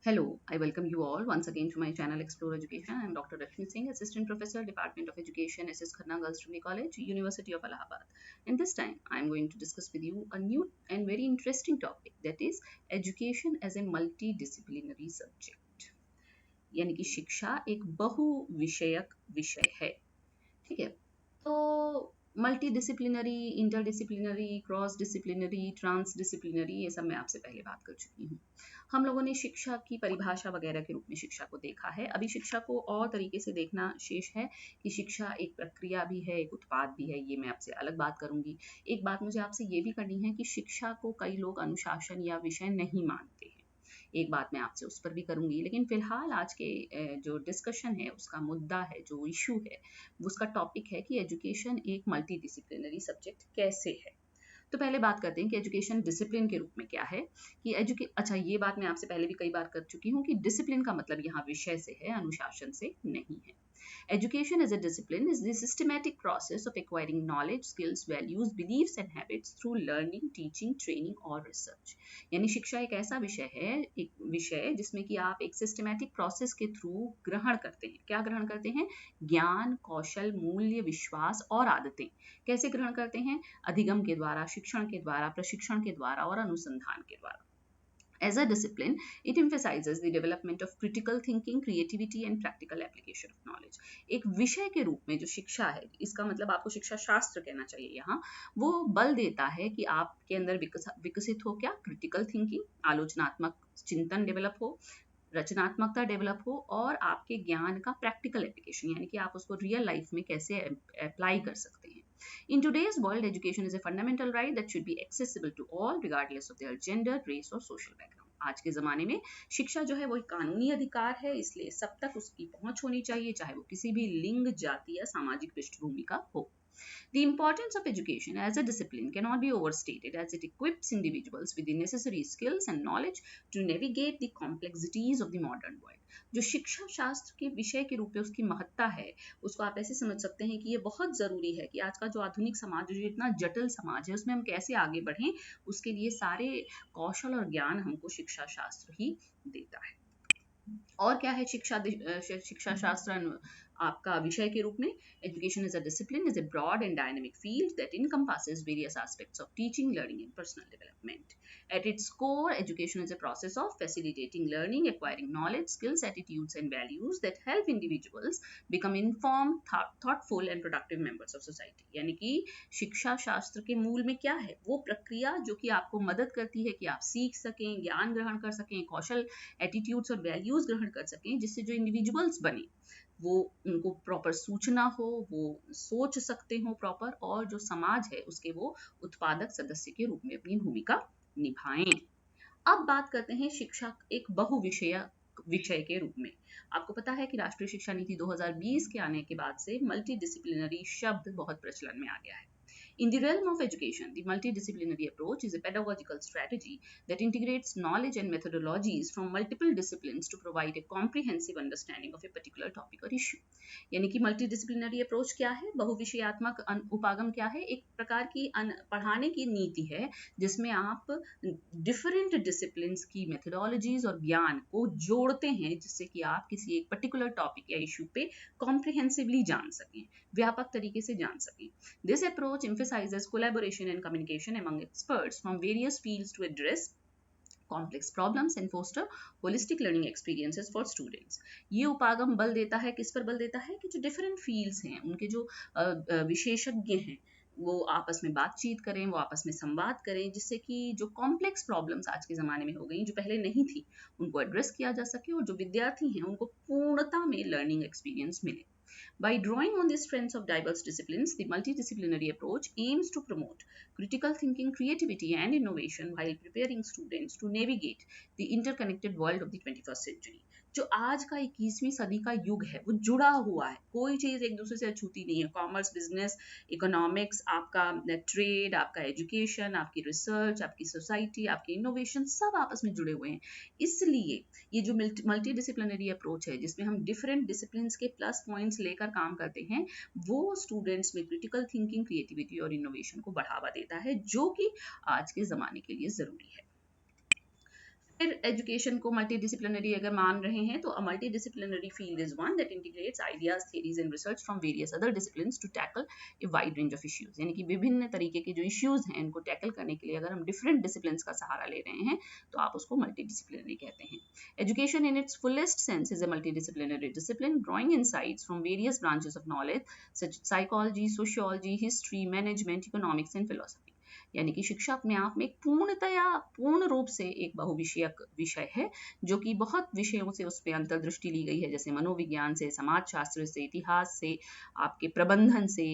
Hello, I welcome you all once again to my channel Explore Education. I am Dr. Rashmi Singh, Assistant Professor, Department of Education, SS Khanna Girls Degree College, University of Allahabad. And this time, I am going to discuss with you a new and very interesting topic, that is education as a multidisciplinary subject. यानी कि शिक्षा एक बहु विषयक विषय है। ठीक है, तो multidisciplinary, interdisciplinary, cross disciplinary, transdisciplinary, ये सब मैं आपसे पहले बात कर चुकी हूँ। हम लोगों ने शिक्षा की परिभाषा वगैरह के रूप में शिक्षा को देखा है। अभी शिक्षा को और तरीके से देखना शेष है कि शिक्षा एक प्रक्रिया भी है, एक उत्पाद भी है। ये मैं आपसे अलग बात करूंगी। एक बात मुझे आपसे ये भी करनी है कि शिक्षा को कई लोग अनुशासन या विषय नहीं मानते हैं। एक बात मैं आपसे उस पर भी करूंगी, लेकिन फिलहाल आज के जो डिस्कशन है, उसका मुद्दा है, जो इशू है, उसका टॉपिक है कि एजुकेशन एक मल्टी डिसिप्लिनरी सब्जेक्ट कैसे है। तो पहले बात करते हैं कि एजुकेशन डिसिप्लिन के रूप में क्या है। कि अच्छा, ये बात मैं आपसे पहले भी कई बार कर चुकी हूँ कि डिसिप्लिन का मतलब यहाँ विषय से है, अनुशासन से नहीं है। Education as a discipline is the systematic process of acquiring knowledge, skills, values, beliefs and habits through learning, teaching, training or research. यानी शिक्षा एक ऐसा विषय है, एक विषय जिसमें कि आप एक सिस्टमैटिक प्रोसेस के थ्रू ग्रहण करते हैं। क्या ग्रहण करते हैं? ज्ञान, कौशल, मूल्य, विश्वास और आदतें। कैसे ग्रहण करते हैं? अधिगम के द्वारा, शिक्षण के द्वारा, प्रशिक्षण के द्वारा और अनुसंधान के द्वारा। As a discipline, it emphasizes the development of critical thinking, creativity and practical application of knowledge. एक विषय के रूप में जो शिक्षा है, इसका मतलब आपको शिक्षा शास्त्र कहना चाहिए यहाँ, वो बल देता है कि आपके अंदर विकसित हो क्या? क्रिटिकल थिंकिंग, आलोचनात्मक चिंतन डेवलप हो, रचनात्मकता डेवलप हो और आपके ज्ञान का प्रैक्टिकल एप्लीकेशन, यानी कि आप उसको रियल लाइफ में कैसे अप्लाई कर सकते हैं। In today's world, education is a fundamental right that should be accessible to all, regardless of their gender, race or social background. आज के ज़माने में शिक्षा जो है वो एक कानूनी अधिकार है, इसलिए सब तक उसकी पहुंच होनी चाहिए, चाहे वो किसी भी लिंग, जाति या सामाजिक पृष्ठभूमि का हो। The importance of education as a discipline cannot be overstated, as it equips individuals with the necessary skills and knowledge to navigate the complexities of the modern world. जो शिक्षा शास्त्र के विषय के रूप में उसकी महत्ता है, उसको आप ऐसे समझ सकते हैं कि ये बहुत ज़रूरी है कि आज का जो आधुनिक समाज, जो इतना जटिल समाज है, उसमें हम कैसे आगे बढ़ें, उसके लिए सारे कौशल और ज्ञान हमको शिक्षा शास्त्र ही देता है। और क्या है शिक्षा शास्त्र आपका विषय के रूप में? Education is a discipline is a broad and dynamic field that encompasses various aspects of teaching, learning and personal development. At its core, education is a process of facilitating learning, acquiring knowledge, skills, attitudes, and values that help individuals become informed, thoughtful, and productive members of society. यानी कि शिक्षा शास्त्र के मूल में क्या है? वो प्रक्रिया जो कि आपको मदद करती है कि आप सीख सकें, ज्ञान ग्रहण कर सकें, कौशल, एटीट्यूड्स और वैल्यूज ग्रहण कर सकें, जिससे जो इंडिविजुअल्स बने वो, उनको प्रॉपर सूचना हो, वो सोच सकते हो प्रॉपर, और जो समाज है उसके वो उत्पादक सदस्य के रूप में अपनी भूमिका निभाएं। अब बात करते हैं शिक्षा एक बहुविषय विषय के रूप में। आपको पता है कि राष्ट्रीय शिक्षा नीति 2020 के आने के बाद से मल्टी डिसिप्लिनरी शब्द बहुत प्रचलन में आ गया है। In the realm of education, the multidisciplinary approach is a pedagogical strategy that integrates knowledge and methodologies from multiple disciplines to provide a comprehensive understanding of a particular topic or issue. यानी कि multidisciplinary approach क्या है? बहुविषयात्मक उपागम क्या है? एक प्रकार की पढ़ाने की नीति है जिसमें आप डिफरेंट डिसिप्लिन्स की मेथोडोलॉजीज और ज्ञान को जोड़ते हैं, जिससे कि आप किसी एक पर्टिकुलर टॉपिक या इशू पे कॉम्प्रिहेंसिवली जान सकें, व्यापक तरीके से जान सकें। This approach emphasizes collaboration and communication among experts from various fields to address complex problems and foster holistic learning experiences for students. ये उपागम बल देता है, किस पर बल देता है? कि जो डिफरेंट फील्ड्स हैं, उनके जो विशेषज्ञ हैं, वो आपस में बातचीत करें, वो आपस में संवाद करें, जिससे कि जो कॉम्प्लेक्स प्रॉब्लम्स आज के ज़माने में हो गई, जो पहले नहीं थी, उनको एड्रेस किया जा सके और जो विद्यार्थी हैं उनको पूर्णता में लर्निंग एक्सपीरियंस मिले। By drawing on the strengths of diverse disciplines, the multidisciplinary approach aims to promote critical thinking, creativity, and innovation while preparing students to navigate the interconnected world of the 21st century. जो आज का 21वीं सदी का युग है, वो जुड़ा हुआ है, कोई चीज़ एक दूसरे से अछूती नहीं है। कॉमर्स, बिजनेस, इकोनॉमिक्स, आपका ट्रेड, आपका एजुकेशन, आपकी रिसर्च, आपकी सोसाइटी, आपकी इनोवेशन, सब आपस में जुड़े हुए हैं। इसलिए ये जो मल्टी डिसिप्लिनरी अप्रोच है, जिसमें हम डिफरेंट डिसिप्लिन्स के प्लस पॉइंट्स लेकर काम करते हैं, वो स्टूडेंट्स में क्रिटिकल थिंकिंग, क्रिएटिविटी और इनोवेशन को बढ़ावा देता है, जो कि आज के ज़माने के लिए ज़रूरी है। फिर एजुकेशन को मल्टीडिसिप्लिनरी अगर मान रहे हैं तो a multidisciplinary field is one that integrates ideas, theories and research from various other disciplines to tackle a wide range of issues. यानी कि विभिन्न तरीके के जो इश्यूज हैं इनको टैकल करने के लिए अगर हम डिफरेंट डिसिप्लिन्स का सहारा ले रहे हैं तो आप उसको मल्टीडिसिप्लिनरी कहते हैं। Education in its fullest sense is a multidisciplinary discipline drawing insights from various branches of knowledge such as psychology, sociology, history, management, economics and philosophy। यानी कि शिक्षा अपने आप में पूर्ण रूप से एक बहुविषयक विषय है जो कि बहुत विषयों से उस पर अंतर्दृष्टि ली गई है, जैसे मनोविज्ञान से, समाजशास्त्र से, इतिहास से, आपके प्रबंधन से,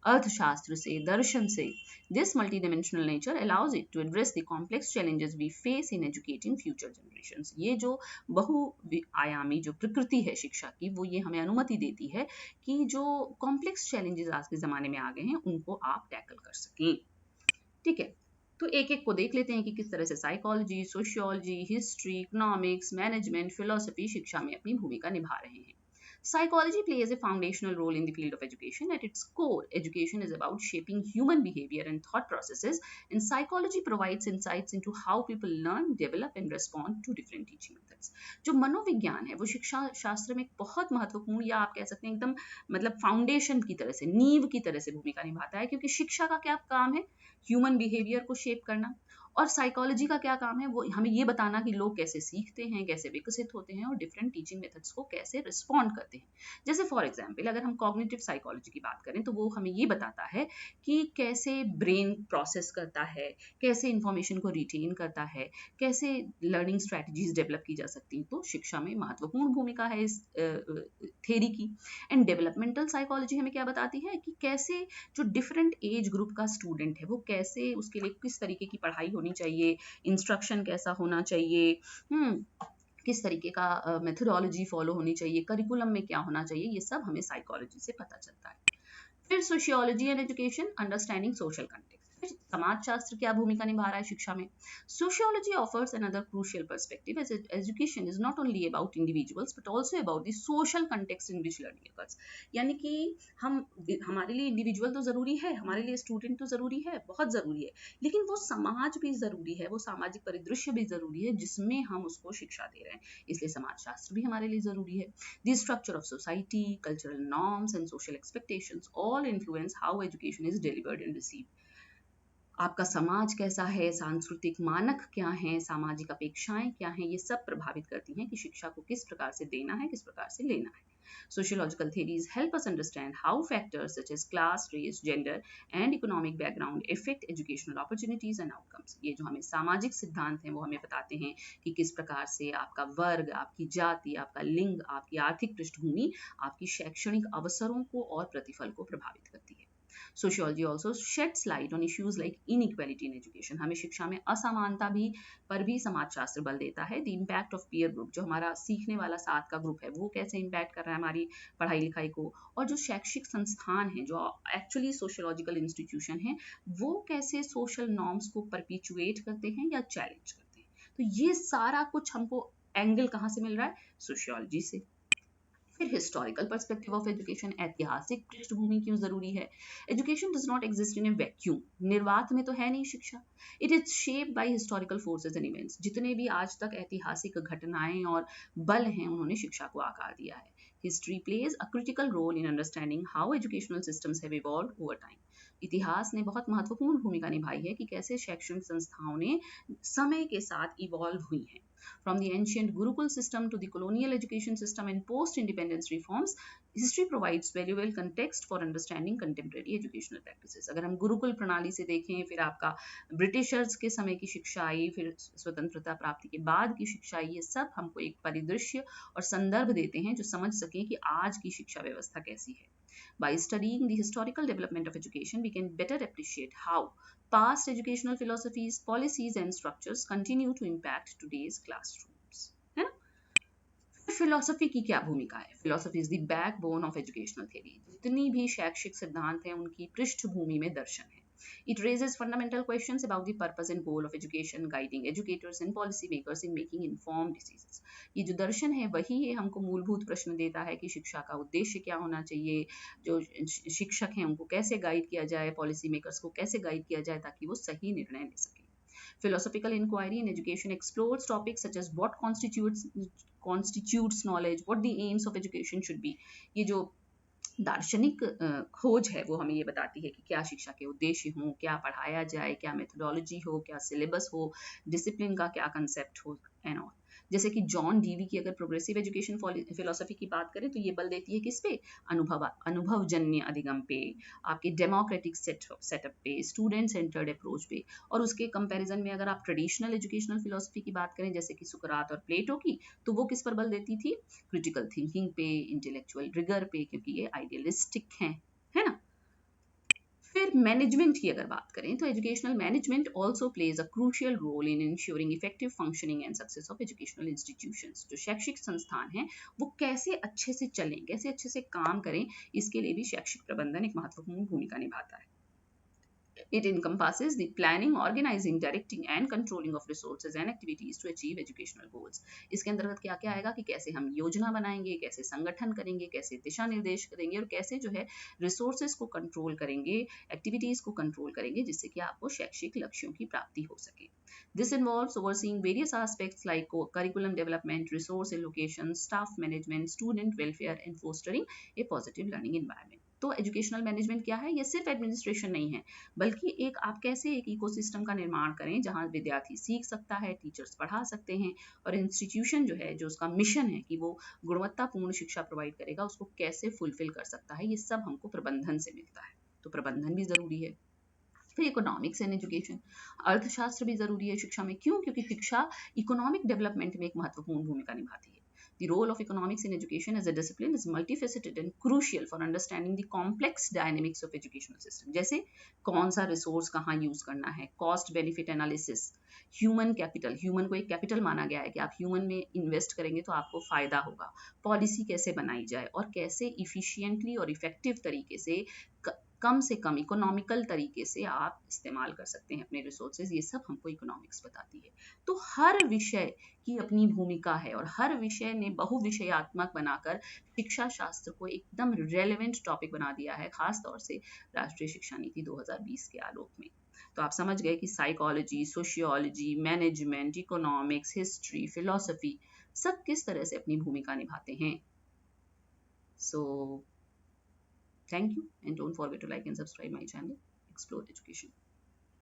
अर्थशास्त्र से, दर्शन से। This multidimensional nature allows it to address the complex challenges we face in educating future generations। ये जो बहुआयामी जो प्रकृति है शिक्षा की, वो ये हमें अनुमति देती है कि जो कॉम्प्लेक्स चैलेंजेस आज के ज़माने में आ गए हैं उनको आप टैकल कर सकें। ठीक है, तो एक एक को देख लेते हैं कि किस तरह से psychology, sociology, history, economics, management, philosophy शिक्षा में अपनी भूमिका निभा रहे हैं। Psychology plays a foundational role in the field of education. At its core, education is about shaping human behavior and thought processes, and psychology provides insights into how people learn, develop, and respond to different teaching methods. जो मनोविज्ञान है वो शिक्षा शास्त्र में एक बहुत महत्वपूर्ण, या आप कह सकते हैं एकदम मतलब फाउंडेशन की तरह से, नींव की तरह से भूमिका निभाता है, क्योंकि शिक्षा का क्या काम है? ह्यूमन बिहेवियर को शेप करना। और साइकोलॉजी का क्या काम है? वो हमें ये बताना कि लोग कैसे सीखते हैं, कैसे विकसित होते हैं और डिफरेंट टीचिंग मेथड्स को कैसे रिस्पॉन्ड करते हैं। जैसे फॉर एग्जांपल अगर हम कॉग्निटिव साइकोलॉजी की बात करें तो वो हमें ये बताता है कि कैसे ब्रेन प्रोसेस करता है, कैसे इंफॉर्मेशन को रिटेन करता है, कैसे लर्निंग स्ट्रैटेजीज डेवलप की जा सकती हैं। तो शिक्षा में महत्वपूर्ण भूमिका है इस थ्योरी की। एंड डेवलपमेंटल साइकोलॉजी हमें क्या बताती है कि कैसे जो डिफरेंट एज ग्रुप का स्टूडेंट है वो कैसे, उसके लिए किस तरीके की पढ़ाई होनी चाहिए, इंस्ट्रक्शन कैसा होना चाहिए, किस तरीके का मेथोडोलॉजी फॉलो होनी चाहिए, करिकुलम में क्या होना चाहिए, ये सब हमें साइकोलॉजी से पता चलता है। फिर sociology and education, understanding social context. फिर समाजशास्त्र क्या भूमिका निभा रहा है शिक्षा में? Sociology offers another crucial perspective as education is not only about individuals but also about the social context in which learning occurs। यानी कि हमारे लिए इंडिविजुअल तो जरूरी है, हमारे लिए स्टूडेंट तो जरूरी है, बहुत जरूरी है, लेकिन वो समाज भी जरूरी है, वो सामाजिक परिदृश्य भी जरूरी है जिसमें हम उसको शिक्षा दे रहे हैं, इसलिए समाजशास्त्र भी हमारे लिए जरूरी है। The structure of society, cultural norms and social expectations all influence how education is delivered and received. आपका समाज कैसा है, सांस्कृतिक मानक क्या हैं, सामाजिक अपेक्षाएं क्या हैं, ये सब प्रभावित करती हैं कि शिक्षा को किस प्रकार से देना है, किस प्रकार से लेना है। Sociological theories help us understand how factors such as class, race, gender, and economic background affect educational opportunities and outcomes। ये जो हमें सामाजिक सिद्धांत हैं वो हमें बताते हैं कि किस प्रकार से आपका वर्ग, आपकी जाति, आपका लिंग, आपकी आर्थिक पृष्ठभूमि आपकी शैक्षणिक अवसरों को और प्रतिफल को प्रभावित करती है। Sociology also sheds light on issues like inequality in education। हमें शिक्षा में असमानता भी पर भी समाजशास्त्र बल देता है। The impact of peer group, जो हमारा सीखने वाला साथ का ग्रुप है वो कैसे इम्पैक्ट कर रहा है हमारी पढ़ाई लिखाई को, और जो शैक्षिक संस्थान है, जो एक्चुअली सोशियोलॉजिकल इंस्टीट्यूशन है, वो कैसे सोशल नॉर्म्स को परपिचुएट करते हैं या चैलेंज करते हैं। तो ये सारा कुछ हमको एंगल कहाँ से मिल रहा है? सोशियोलॉजी से। फिर हिस्टोरिकल पर्सपेक्टिव ऑफ एजुकेशन, ऐतिहासिक पृष्ठभूमि क्यों जरूरी है? Education does not exist in A vacuum, निर्वात में तो है नहीं शिक्षा। It is shaped by historical forces and events. जितने भी आज तक ऐतिहासिक घटनाएं और बल हैं उन्होंने शिक्षा को आकार दिया है। History plays a critical role in understanding how educational systems have evolved over time. इतिहास ने बहुत महत्वपूर्ण भूमिका निभाई है कि कैसे शैक्षणिक संस्थाओं ने समय के साथ इवॉल्व हुई हैं। From the ancient Gurukul system to the colonial education system and post-independence reforms, history provides valuable context for understanding contemporary educational practices। अगर हम गुरुकुल प्रणाली से देखें, फिर आपका ब्रिटिशर्स के समय की शिक्षा आई, फिर स्वतंत्रता प्राप्ति के बाद की शिक्षा आई, ये सब हमको एक परिदृश्य और संदर्भ देते हैं जो समझ सकें कि आज की शिक्षा व्यवस्था कैसी है। By studying the historical development of education, we can better appreciate how past educational philosophies, policies and structures continue to impact today's classrooms। है ना? फिलोसफी की क्या भूमिका है? Philosophy is the backbone of educational theory. जितनी भी शैक्षिक सिद्धांत हैं उनकी पृष्ठभूमि में दर्शन है। It raises fundamental questions about the purpose and goal of education, guiding educators and policymakers in making informed decisions। ये जो दर्शन है वही ये हमको मूलभूत प्रश्न देता है कि शिक्षा का उद्देश्य क्या होना चाहिए, जो शिक्षक हैं उनको कैसे गाइड किया जाए, पॉलिसी मेकर्स को कैसे गाइड किया जाए ताकि वो सही निर्णय ले सकें। Philosophical inquiry in education explores topics such as what constitutes knowledge, what the aims of education should be. ये जो दार्शनिक खोज है वो हमें ये बताती है कि क्या शिक्षा के उद्देश्य हों, क्या पढ़ाया जाए, क्या मेथोडोलॉजी हो, क्या सिलेबस हो, डिसिप्लिन का क्या कंसेप्ट हो एंड ऑल। जैसे कि जॉन डीवी की अगर प्रोग्रेसिव एजुकेशन फिलोसफी की बात करें तो ये बल देती है किस पे, अनुभवजन्य अधिगम पे, आपके डेमोक्रेटिक सेटअप पे, स्टूडेंट सेंटर्ड अप्रोच पे। और उसके कंपैरिजन में अगर आप ट्रेडिशनल एजुकेशनल फिलोसफी की बात करें जैसे कि सुकरात और प्लेटो की, तो वो किस पर बल देती थी, क्रिटिकल थिंकिंग पे, इंटेलेक्चुअल रिगर पे, क्योंकि ये आइडियलिस्टिक हैं, है ना। फिर मैनेजमेंट की अगर बात करें तो educational management also plays a crucial role in ensuring effective functioning and success of educational institutions. जो शैक्षिक संस्थान हैं वो कैसे अच्छे से चलें, कैसे अच्छे से काम करें, इसके लिए भी शैक्षिक प्रबंधन एक महत्वपूर्ण भूमिका निभाता है। It encompasses the planning, organizing, directing and controlling of resources and activities to achieve educational goals. इसके अंतर्गत क्या क्या आएगा कि कैसे हम योजना बनाएंगे, कैसे संगठन करेंगे, कैसे दिशा निर्देश करेंगे और कैसे जो है रिसोर्सेज को कंट्रोल करेंगे, एक्टिविटीज को कंट्रोल करेंगे, जिससे कि आपको शैक्षिक लक्ष्यों की प्राप्ति हो सके। This involves overseeing various aspects like curriculum development, resource allocation, staff management, student welfare and fostering a positive learning environment. तो एजुकेशनल मैनेजमेंट क्या है, ये सिर्फ एडमिनिस्ट्रेशन नहीं है, बल्कि एक आप कैसे एक इकोसिस्टम का निर्माण करें जहां विद्यार्थी सीख सकता है, टीचर्स पढ़ा सकते हैं और इंस्टीट्यूशन जो है जो उसका मिशन है कि वो गुणवत्तापूर्ण शिक्षा प्रोवाइड करेगा, उसको कैसे फुलफिल कर सकता है, ये सब हमको प्रबंधन से मिलता है। तो प्रबंधन भी जरूरी है। फिर इकोनॉमिक्स एंड एजुकेशन, अर्थशास्त्र भी जरूरी है शिक्षा में। क्यों? क्योंकि शिक्षा इकोनॉमिक डेवलपमेंट में एक महत्वपूर्ण भूमिका निभाती है। The role of economics in education as a discipline is multifaceted and crucial for understanding the complex dynamics of educational system. जैसे कौन सा रिसोर्स कहाँ यूज करना है, cost benefit analysis, human capital, human को एक कैपिटल माना गया है कि आप ह्यूमन में इन्वेस्ट करेंगे तो आपको फायदा होगा, पॉलिसी कैसे बनाई जाए और कैसे इफिशिएंटली और इफेक्टिव तरीके से कम इकोनॉमिकल तरीके से आप इस्तेमाल कर सकते हैं अपने रिसोर्सेज, ये सब हमको इकोनॉमिक्स बताती है। तो हर विषय की अपनी भूमिका है और हर विषय ने बहुविषयात्मक बनाकर शिक्षा शास्त्र को एकदम रेलेवेंट टॉपिक बना दिया है, खास तौर से राष्ट्रीय शिक्षा नीति 2020 के आलोक में। तो आप समझ गए कि psychology, sociology, management, economics, history, philosophy सब किस तरह से अपनी भूमिका निभाते हैं। सो thank you and don't forget to like and subscribe my channel, Explore Education.